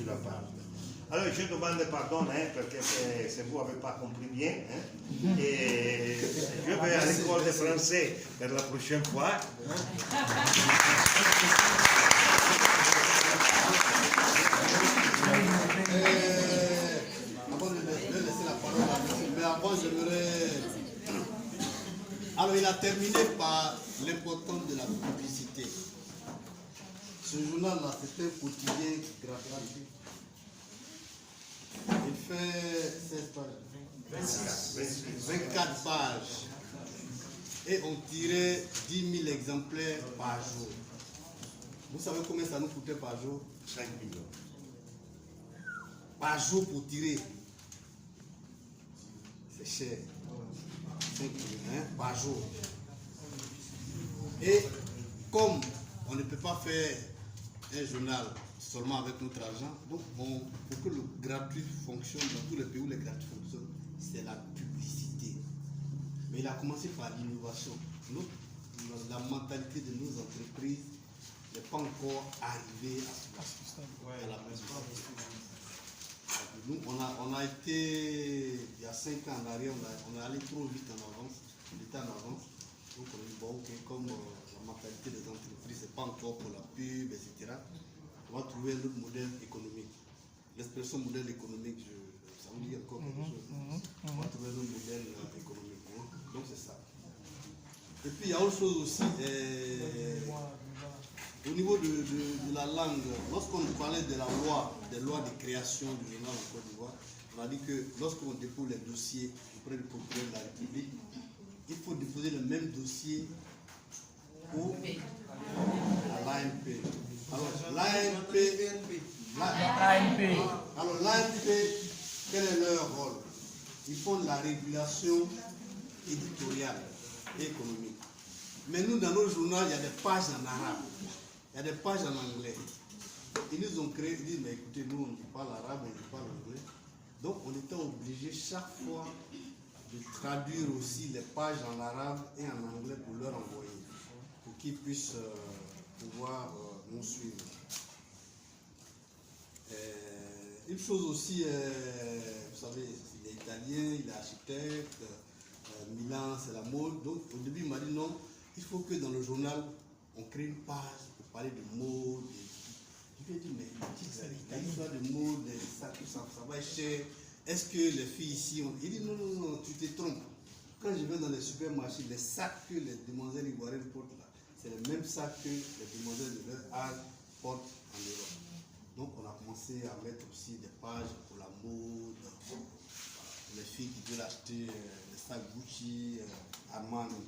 sur la page. Alors, je demande pardon, parce que c'est vous n'avez pas compris bien. Et je vais à l'école de français pour la prochaine fois. Avant de laisser la parole à monsieur, mais avant, j'aimerais... Alors, il a terminé par l'importance de la publicité. Ce journal-là, c'est un quotidien gratuit. Il fait 16 pages. 24 pages. Et on tirait 10 000 exemplaires par jour. Vous savez combien ça nous coûtait par jour? 5 millions. Par jour pour tirer. C'est cher. 5 millions par jour. Et comme on ne peut pas faire un journal seulement avec notre argent, donc pour que le gratuit fonctionne dans tous les pays où le gratuit fonctionne, c'est la publicité. Mais il a commencé par l'innovation. La mentalité de nos entreprises n'est pas encore arrivée à ce stade. Nous, on a été, il y a 5 ans en arrière, on est allé trop vite en avance, on était en avance. Donc on a dit, bon, ok, comme la mentalité des entreprises, c'est pas encore pour la pub, etc. On va trouver un autre modèle économique. L'expression modèle économique, ça vous dit encore quelque chose. On va trouver un autre modèle économique. Donc c'est ça. Et puis il y a autre chose aussi, au niveau de la langue, lorsqu'on parlait de la loi, des lois de création du journal en Côte d'Ivoire, on a dit que lorsqu'on dépose les dossiers auprès du procureur de la République, il faut déposer le même dossier pour l'ANP. Alors l'ANP, quel est leur rôle? Ils font la régulation éditoriale et économique. Mais nous, dans nos journaux, il y a des pages en arabe, il y a des pages en anglais. Ils nous ont créé, ils disent, mais écoutez, nous, on parle arabe, on parle anglais. Donc, on était obligé chaque fois de traduire aussi les pages en arabe et en anglais pour leur envoyer, pour qu'ils puissent pouvoir nous suivre. Une chose aussi, vous savez, il est italien, il est architecte, Milan c'est la mode. Donc au début il m'a dit non, il faut que dans le journal on crée une page pour parler de mode. Je lui ai dit mais l'histoire de mode, ça va être cher. Est-ce que les filles ici ont... Il dit non, tu te trompes. Quand je vais dans les supermarchés, les sacs que les demoiselles ivoiriennes portent là, c'est le même sac que les demoiselles de leur âge portent en Europe. Donc on a commencé à mettre aussi des pages pour la mode, pour les filles qui veulent acheter des sacs Gucci, Armani.